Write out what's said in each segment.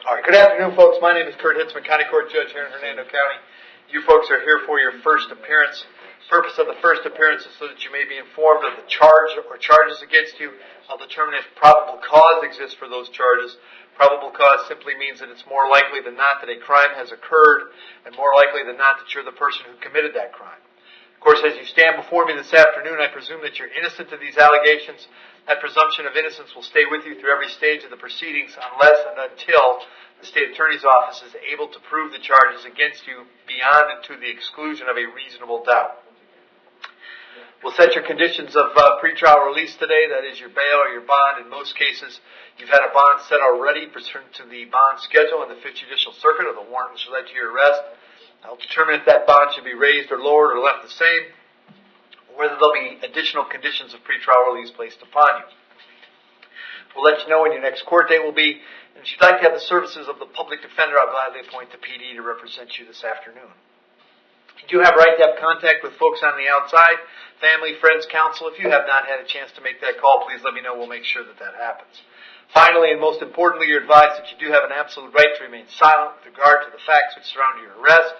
All right, good afternoon, folks. My name is Hitzemann, County Court Judge here in Hernando County. You folks are here for your first appearance. The purpose of the first appearance is so that you may be informed of the charge or charges against you. I'll determine if probable cause exists for those charges. Probable cause simply means that it's more likely than not that a crime has occurred, and more likely than not that you're the person who committed that crime. Of course, as you stand before me this afternoon, I presume that you're innocent of these allegations. That presumption of innocence will stay with you through every stage of the proceedings unless and until the State Attorney's Office is able to prove the charges against you beyond and to the exclusion of a reasonable doubt. We'll set your conditions of pretrial release today. That is your bail or your bond. In most cases, you've had a bond set already pursuant to the bond schedule in the Fifth Judicial Circuit, or the warrant which led to your arrest. I'll determine if that bond should be raised or lowered or left the same, or whether there'll be additional conditions of pretrial release placed upon you. We'll let you know when your next court date will be, and if you'd like to have the services of the public defender, I'll gladly appoint the PD to represent you this afternoon. You do have a right to have contact with folks on the outside, family, friends, counsel. If you have not had a chance to make that call, please let me know. We'll make sure that that happens. Finally, and most importantly, you're advised that you do have an absolute right to remain silent with regard to the facts which surround your arrest.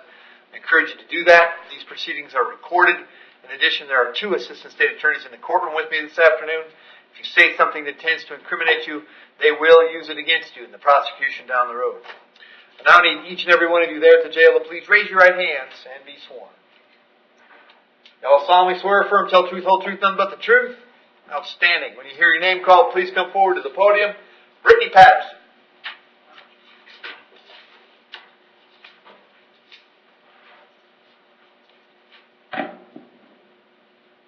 I encourage you to do that. These proceedings are recorded. In addition, there are two assistant state attorneys in the courtroom with me this afternoon. If you say something that tends to incriminate you, they will use it against you in the prosecution down the road. I now need each and every one of you there at the jail to please raise your right hands and be sworn. Y'all solemnly swear or affirm, tell truth, whole truth, nothing but the truth. Outstanding. When you hear your name called, please come forward to the podium. Brittany Patterson.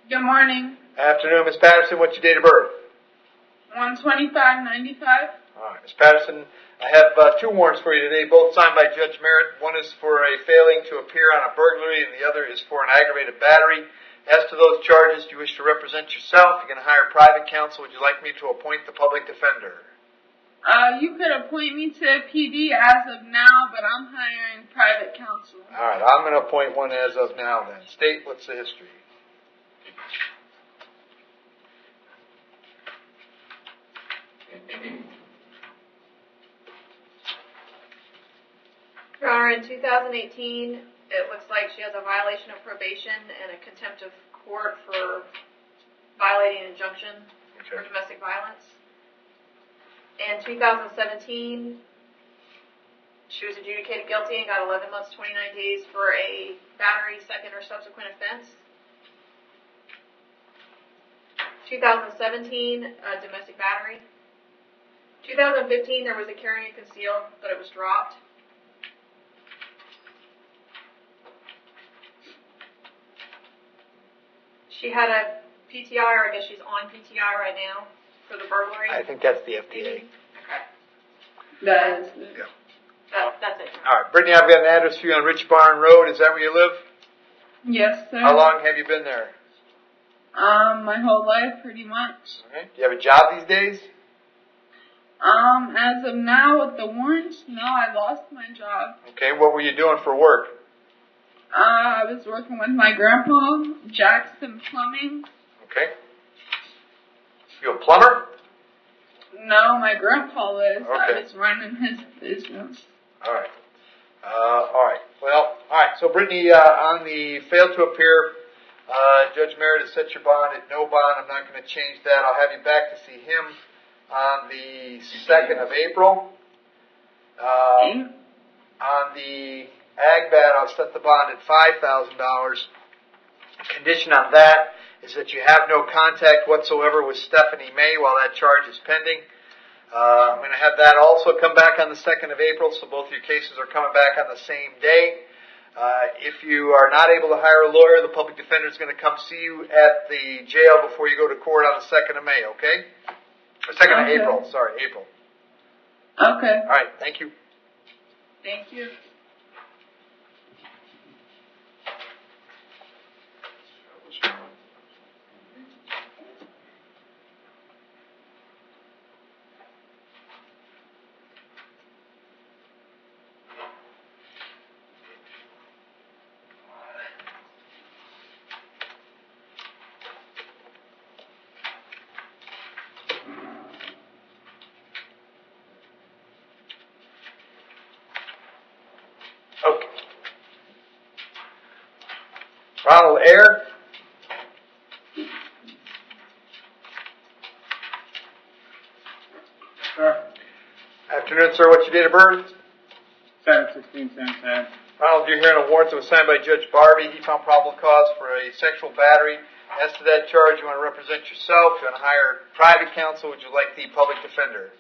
Good morning. Afternoon, Ms. Patterson. What's your date of birth? 1/25/95. All right, Ms. Patterson, I have two warrants for you today, both signed by Judge Merritt. One is for a failing to appear on a burglary, and the other is for an aggravated battery. As to those charges, do you wish to represent yourself? You're going to hire private counsel. Would you like me to appoint the public defender? You could appoint me to PD as of now, but I'm hiring private counsel. All right, I'm going to appoint one as of now then. State, what's the history? Your Honor, in 2018, it looks like she has a violation of probation and a contempt of court for violating an injunction for domestic violence. In 2017, she was adjudicated guilty and got 11 months, 29 days for a battery, second or subsequent offense. 2017, domestic battery. 2015, there was a carry and conceal, but it was dropped. She had a PTI, or I guess she's on PTI right now for the burglary. I think that's the FDA. Okay. That's That's it. All right, Brittany, I've got an address for you on Rich Barn Road. Is that where you live? Yes, sir. How long have you been there? My whole life, pretty much. Okay. Do you have a job these days? As of now, with the warrants, no, I lost my job. Okay, what were you doing for work? I was working with my grandpa, Jackson Plumbing. Okay. You a plumber? No, my grandpa was. Okay. I was running his business. All right. All right. Well, all right. So, Brittany, on the fail to appear, Judge Merritt has set your bond at no bond. I'm not going to change that. I'll have you back to see him on the 2nd of April. On the ag bat, I'll set the bond at $5,000. Condition on that is that you have no contact whatsoever with Stephanie May while that charge is pending. I'm going to have that also come back on the 2nd of April, so both your cases are coming back on the same day. If you are not able to hire a lawyer, the public defender is going to come see you at the jail before you go to court on the 2nd of May, okay? Or 2nd of April, sorry, April. Okay. All right, thank you. Thank you. Ronald Ayer. Sir. Afternoon, sir. What's your date of birth? 7/16/77. Ronald, you're hearing a warrant that was signed by Judge Barbie. He found probable cause for a sexual battery. As to that charge, you want to represent yourself. You want to hire private counsel. Would you like the public defender?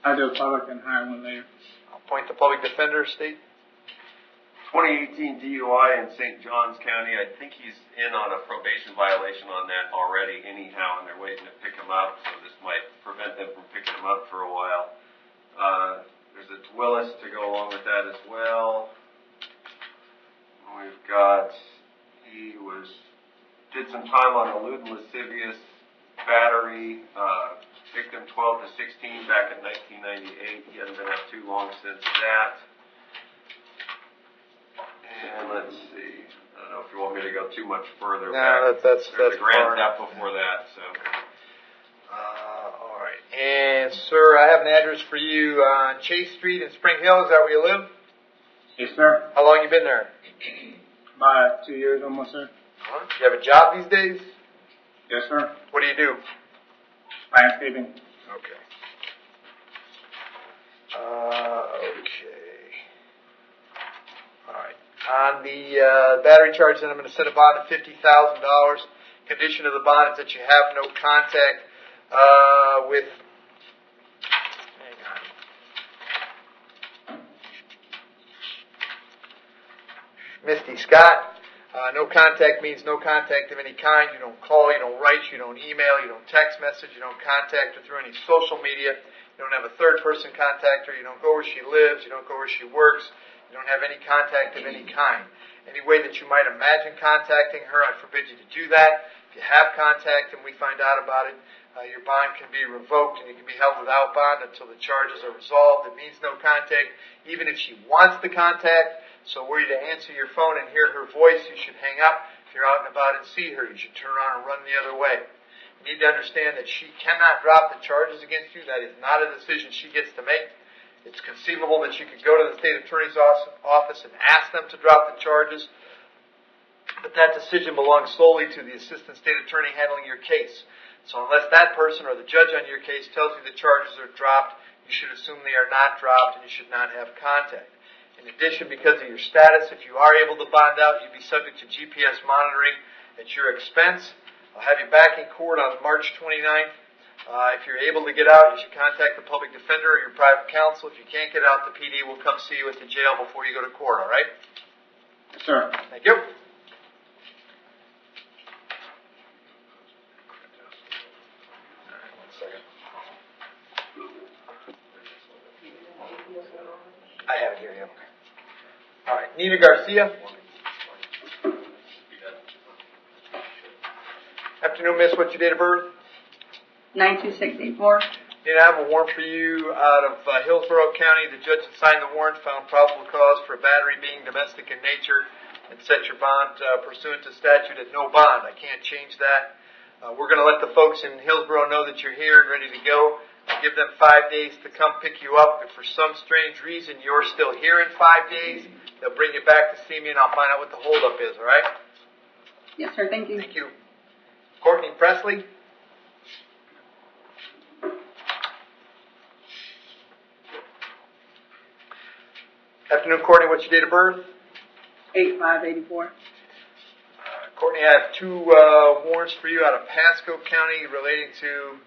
I do a public and hire one later. I'll appoint the public defender, State. 2018 DUI in St. Johns County. I think he's in on a probation violation on that already anyhow, and they're waiting to pick him up, so this might prevent them from picking him up for a while. There's a Willis to go along with that as well. We've got, he did some time on a lewd and lascivious battery, victim 12 to 16 back in 1998. He hasn't been out too long since that. And let's see, I don't know if you want me to go too much further back. That's There's a grand far. theft before that, so. All right. And, sir, I have an address for you on Chase Street in Spring Hill. Is that where you live? Yes, sir. How long you been there? About 2 years almost, sir. Do you have a job these days? Yes, sir. What do you do? Landscaping. Okay. Okay. All right. On the battery charge, then I'm going to set a bond of $50,000. Condition of the bond is that you have no contact with. Hang on. Misty Scott. No contact means no contact of any kind. You don't call, you don't write, you don't email, you don't text message, you don't contact her through any social media. You don't have a third person contact her. You don't go where she lives. You don't go where she works. You don't have any contact of any kind. Any way that you might imagine contacting her, I forbid you to do that. If you have contact and we find out about it, your bond can be revoked and you can be held without bond until the charges are resolved. It means no contact, even if she wants the contact. So were you to answer your phone and hear her voice, you should hang up. If you're out and about and see her, you should turn around and run the other way. You need to understand that she cannot drop the charges against you. That is not a decision she gets to make. It's conceivable that you could go to the state attorney's office and ask them to drop the charges, but that decision belongs solely to the assistant state attorney handling your case. So unless that person or the judge on your case tells you the charges are dropped, you should assume they are not dropped and you should not have contact. In addition, because of your status, if you are able to bond out, you'd be subject to GPS monitoring at your expense. I'll have you back in court on March 29th. If you're able to get out, you should contact the public defender or your private counsel. If you can't get out, the PD will come see you at the jail before you go to court, all right? Yes, sir. Thank you. I have it here, yeah. All right, Nina Garcia. Afternoon, miss. What's your date of birth? 92684. Nina, I have a warrant for you out of Hillsborough County. The judge that signed the warrant found probable cause for a battery being domestic in nature and set your bond pursuant to statute at no bond. I can't change that. We're going to let the folks in Hillsborough know that you're here and ready to go. I'll give them 5 days to come pick you up. If for some strange reason you're still here in 5 days, they'll bring you back to see me and I'll find out what the holdup is, all right? Yes, sir. Thank you. Thank you. Courtney Presley. Afternoon, Courtney. What's your date of birth? 8584. Courtney, I have two warrants for you out of Pasco County relating to,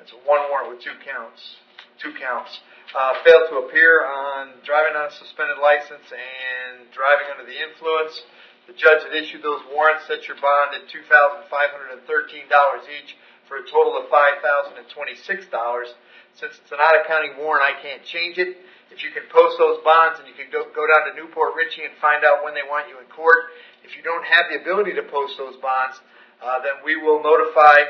it's a one warrant with two counts. Failed to appear on driving on a suspended license and driving under the influence. The judge that issued those warrants set your bond at $2,513 each for a total of $5,026. Since it's an out-of-county warrant, I can't change it. If you can post those bonds and you can go down to Newport Richie and find out when they want you in court. If you don't have the ability to post those bonds, then we will notify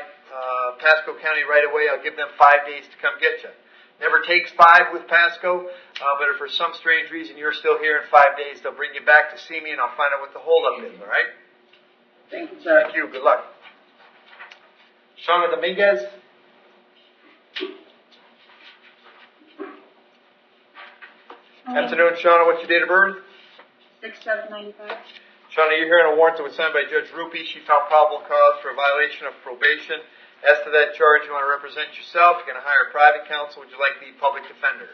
Pasco County right away. I'll give them 5 days to come get you. Never takes 5 with Pasco, but if for some strange reason you're still here in 5 days, they'll bring you back to see me and I'll find out what the holdup is, all right? Thank you, sir. Thank you. Good luck. Shauna Dominguez. Afternoon, Shauna. What's your date of birth? 6795. Shauna, you're hearing a warrant that was signed by Judge Rupi. She found probable cause for a violation of probation. As to that charge, you want to represent yourself. You're going to hire a private counsel. Would you like the public defender?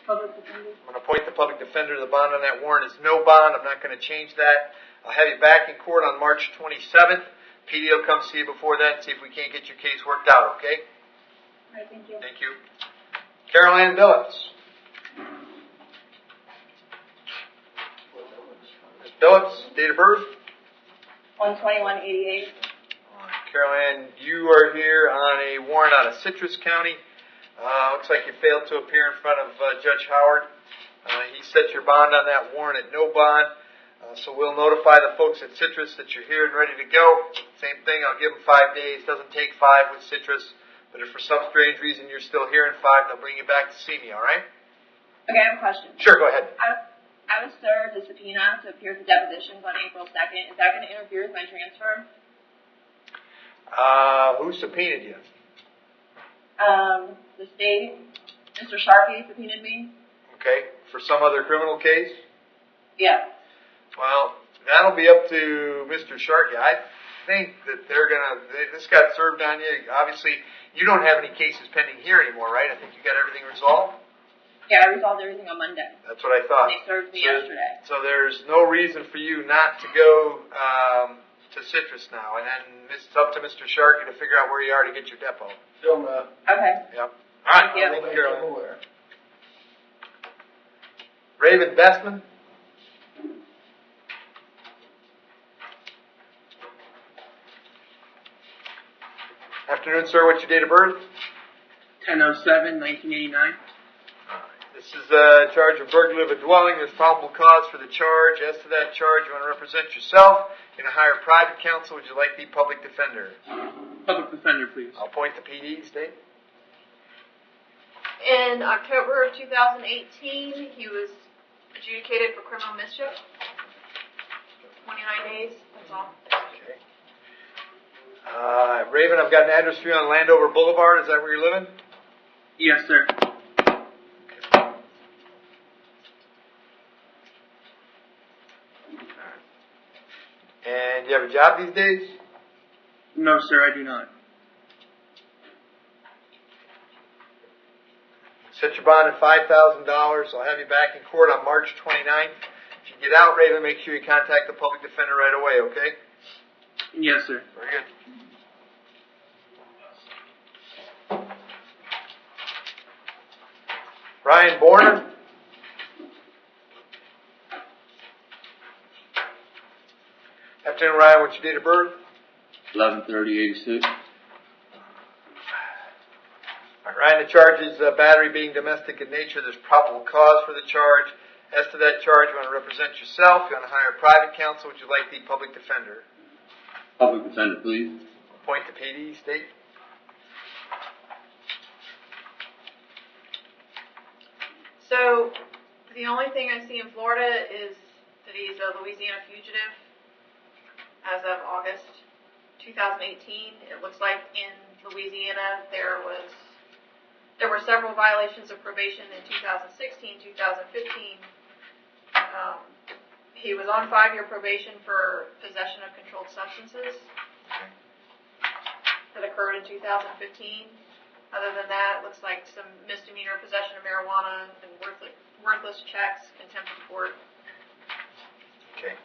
Public defender. I'm going to appoint the public defender. The bond on that warrant is no bond. I'm not going to change that. I'll have you back in court on March 27th. PD will come see you before that and see if we can't get your case worked out, okay? All right, thank you. Thank you. Carol Ann Billups. Ms. Billups, date of birth? 12188. Carol Ann, you are here on a warrant out of Citrus County. Looks like you failed to appear in front of Judge Howard. He set your bond on that warrant at no bond. So we'll notify the folks at Citrus that you're here and ready to go. Same thing, I'll give them 5 days. Doesn't take 5 with Citrus. But if for some strange reason you're still here in 5, they'll bring you back to see me, all right? Okay, I have a question. Sure, go ahead. I was served a subpoena to appear for depositions on April 2nd. Is that going to interfere with my transfer? Who subpoenaed you? The state, Mr. Sharkey subpoenaed me. Okay, for some other criminal case? Yeah. Well, that'll be up to Mr. Sharkey. I think that this got served on you. Obviously, you don't have any cases pending here anymore, right? I think you got everything resolved? Yeah, I resolved everything on Monday. That's what I thought. They served me yesterday. So there's no reason for you not to go to Citrus now, and then it's up to Mr. Sharkey to figure out where you are to get your depot. Okay. Yep. All right. Thank you. Carolyn. Raven Bestman. Afternoon, sir. What's your date of birth? 10/07/1989. This is a charge of burglary of a dwelling. There's probable cause for the charge. As to that charge, you want to represent yourself. You're going to hire private counsel. Would you like the public defender? Public defender, please. I'll appoint the PD, state. In October of 2018, he was adjudicated for criminal mischief. 29 days, that's all. Okay. Raven, I've got an address for you on Landover Boulevard. Is that where you're living? Yes, sir. And do you have a job these days? No, sir, I do not. Set your bond at $5,000. I'll have you back in court on March 29th. If you get out, Raven, make sure you contact the public defender right away, okay? Yes, sir. Very good. Ryan Borner. Afternoon, Ryan. What's your date of birth? 11/30/86. All right, Ryan, the charge is battery being domestic in nature. There's probable cause for the charge. As to that charge, you want to represent yourself. You want to hire private counsel. Would you like the public defender? Public defender, please. Appoint the PD, state. So, the only thing I see in Florida is that he's a Louisiana fugitive as of August 2018. It looks like in Louisiana there were several violations of probation in 2016, 2015. He was on 5-year probation for possession of controlled substances that occurred in 2015. Other than that, it looks like some misdemeanor possession of marijuana and worthless checks, contempt of court. Okay.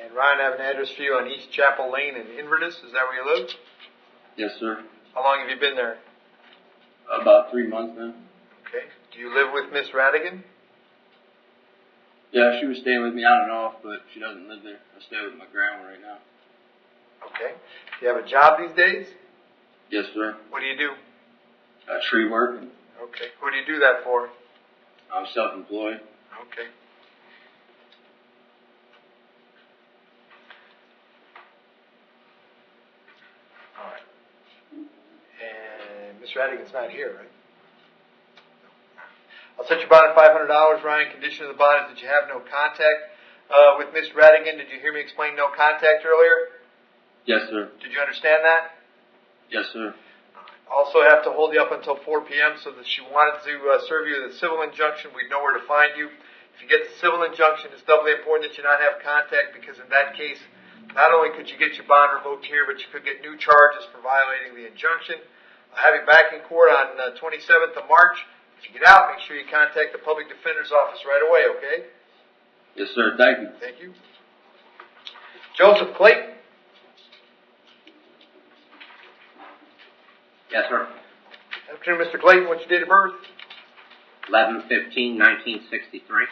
And Ryan, I have an address for you on East Chapel Lane in Inverness. Is that where you live? Yes, sir. How long have you been there? About 3 months now. Okay. Do you live with Miss Radigan? Yeah, she was staying with me on and off, but she doesn't live there. I stay with my grandma right now. Okay. Do you have a job these days? Yes, sir. What do you do? Tree work. Okay. Who do you do that for? I'm self-employed. Okay. All right. And Miss Radigan's not here, right? I'll set your bond at $500, Ryan. Condition of the bond is that you have no contact with Miss Radigan. Did you hear me explain no contact earlier? Yes, sir. Did you understand that? Yes, sir. Also have to hold you up until 4 p.m. so that she wanted to serve you with a civil injunction. We'd know where to find you. If you get the civil injunction, it's doubly important that you not have contact, because in that case, not only could you get your bond revoked here, but you could get new charges for violating the injunction. I'll have you back in court on 27th of March. If you get out, make sure you contact the public defender's office right away, okay? Yes, sir. Thank you. Thank you. Joseph Clayton. Yes, sir. Afternoon, Mr. Clayton. What's your date of birth? 11/15/1963.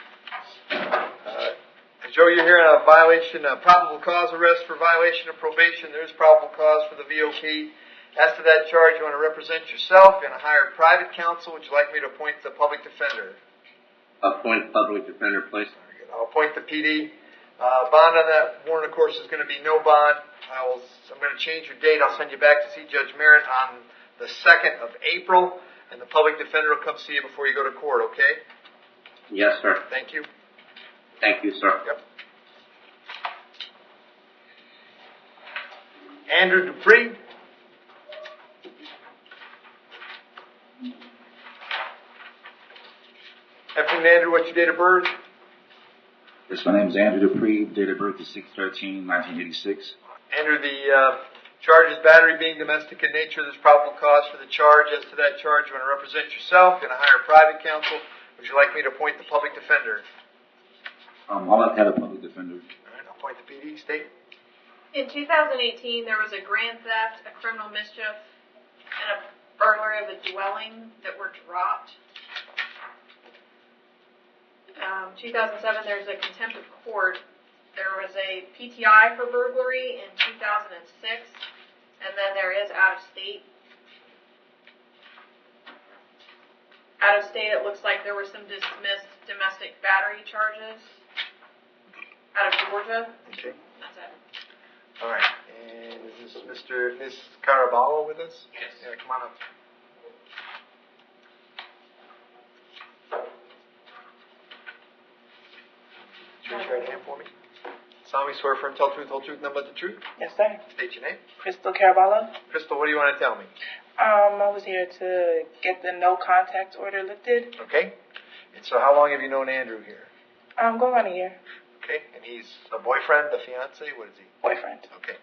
Joe, you're here on a violation, a probable cause arrest for violation of probation. There is probable cause for the VOP. As to that charge, you want to represent yourself. You're going to hire private counsel. Would you like me to appoint the public defender? Appoint public defender, please. Very good. I'll appoint the PD. Bond on that warrant, of course, is going to be no bond. I'm going to change your date. I'll send you back to see Judge Merritt on the 2nd of April, and the public defender will come see you before you go to court, okay? Yes, sir. Thank you. Thank you, sir. Yep. Andrew Dupree. Afternoon, Andrew. What's your date of birth? Yes, my name is Andrew Dupree. Date of birth is 6/13/1986. Andrew, the charge is battery being domestic in nature. There's probable cause for the charge. As to that charge, you want to represent yourself. Going to hire private counsel. Would you like me to appoint the public defender? I'd like to have a public defender. All right, I'll appoint the PD. State. In 2018, there was a grand theft, a criminal mischief, and a burglary of a dwelling that were dropped. 2007, there's a contempt of court. There was a PTI for burglary in 2006, and then there is out of state. Out of state, it looks like there were some dismissed domestic battery charges out of Georgia. Okay. That's it. All right. And is this Miss Caraballo with us? Yes. Yeah, come on up. Raise your right hand for me. Solemnly swear firm, tell truth, whole truth, nothing but the truth. Yes, sir. State your name. Crystal Caraballo. Crystal, what do you want to tell me? I was here to get the no contact order lifted. Okay. And so how long have you known Andrew here? Going on a year. Okay. And he's a boyfriend, a fiance? What is he? Boyfriend. Okay.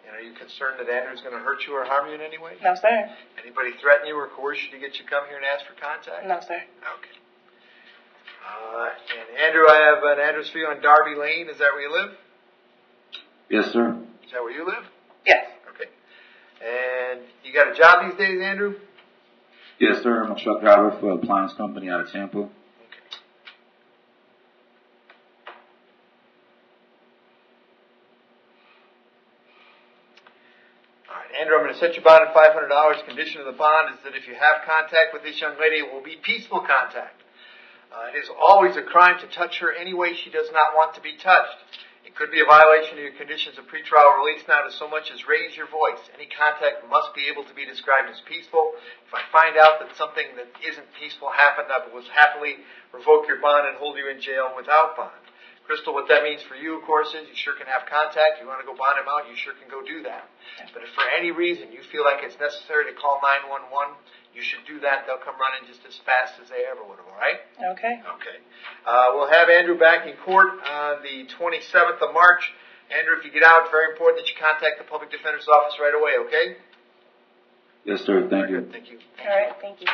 And are you concerned that Andrew's going to hurt you or harm you in any way? No, sir. Anybody threaten you or coerce you to get you to come here and ask for contact? No, sir. Okay. And Andrew, I have an address for you on Darby Lane. Is that where you live? Yes, sir. Is that where you live? Yes. Okay. And you got a job these days, Andrew? Yes, sir. I'm a truck driver for an appliance company out of Tampa. Okay. All right, Andrew, I'm going to set your bond at $500. Condition of the bond is that if you have contact with this young lady, it will be peaceful contact. It is always a crime to touch her any way she does not want to be touched. It could be a violation of your conditions of pretrial release now to so much as raise your voice. Any contact must be able to be described as peaceful. If I find out that something that isn't peaceful happened, I will happily revoke your bond and hold you in jail without bond. Crystal, what that means for you, of course, is you sure can have contact. You want to go bond him out, you sure can go do that. But if for any reason you feel like it's necessary to call 911, you should do that. They'll come running just as fast as they ever would have, all right? Okay. Okay. We'll have Andrew back in court on the 27th of March. Andrew, if you get out, it's very important that you contact the public defender's office right away, okay? Yes, sir. Thank you. Thank you. All right. Thank you.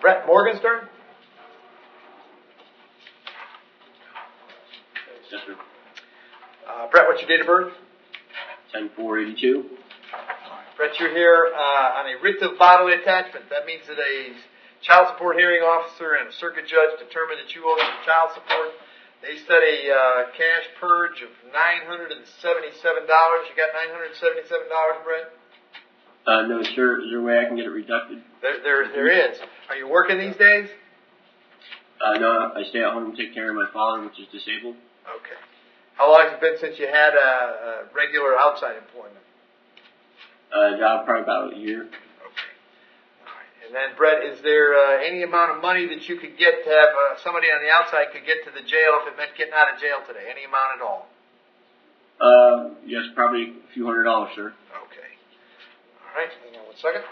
Brett Morgenstern? Yes, sir. Brett, what's your date of birth? 10/4/82. Brett, you're here on a writ of bodily attachment. That means that a child support hearing officer and a circuit judge determined that you owe some child support. They set a cash purge of $977. You got $977, Brett? No, sir. Is there a way I can get it reducted? There is. Are you working these days? No, I stay at home and take care of my father, which is disabled. Okay. How long has it been since you had a regular outside employment? Job probably about a year. Okay. All right. And then, Brett, is there any amount of money that you could get to have somebody on the outside could get to the jail if it meant getting out of jail today? Any amount at all? Yes, probably a few $100, sir. Okay. All right. Hang on one second.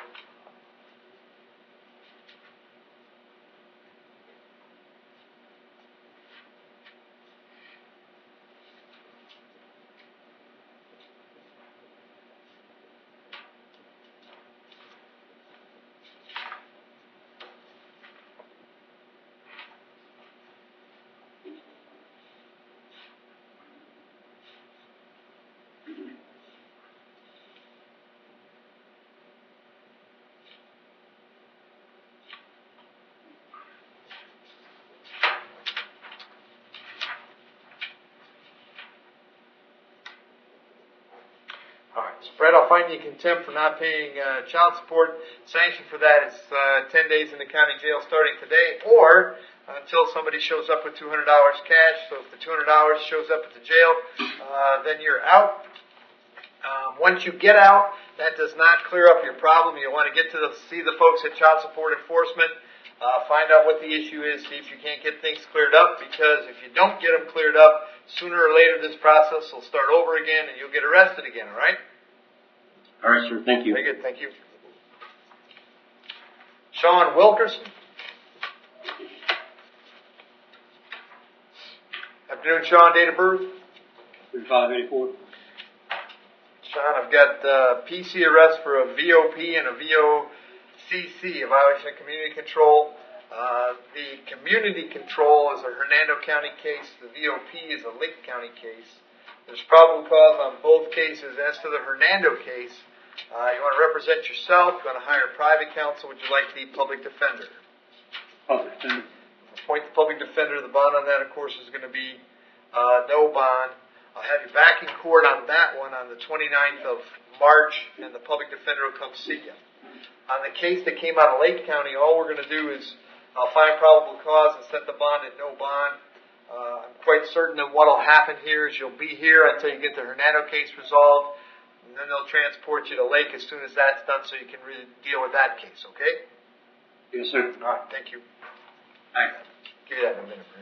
Fred, I'll fine you in contempt for not paying child support. Sanction for that is 10 days in the county jail starting today, or until somebody shows up with $200 cash. So if the $200 shows up at the jail, then you're out. Once you get out, that does not clear up your problem. You want to get to see the folks at Child Support Enforcement, find out what the issue is, see if you can't get things cleared up, because if you don't get them cleared up, sooner or later this process will start over again and you'll get arrested again, all right? All right, sir. Thank you. Very good, thank you. Sean Wilkerson. Afternoon, Sean. Date of birth? 3584. Sean, I've got PC arrest for a VOP and a VOCC, a violation of community control. The community control is a Hernando County case. The VOP is a Lake County case. There's probable cause on both cases. As to the Hernando case, you want to represent yourself. You want to hire private counsel. Would you like the public defender? Public defender. Appoint the public defender. The bond on that, of course, is going to be no bond. I'll have you back in court on that one on the 29th of March, and the public defender will come see you. On the case that came out of Lake County, all we're going to do is I'll find probable cause and set the bond at no bond. I'm quite certain that what will happen here is you'll be here until you get the Hernando case resolved, and then they'll transport you to Lake as soon as that's done so you can really deal with that case, okay? Yes, sir. All right, thank you. Thanks. Give you that in a minute, Brent.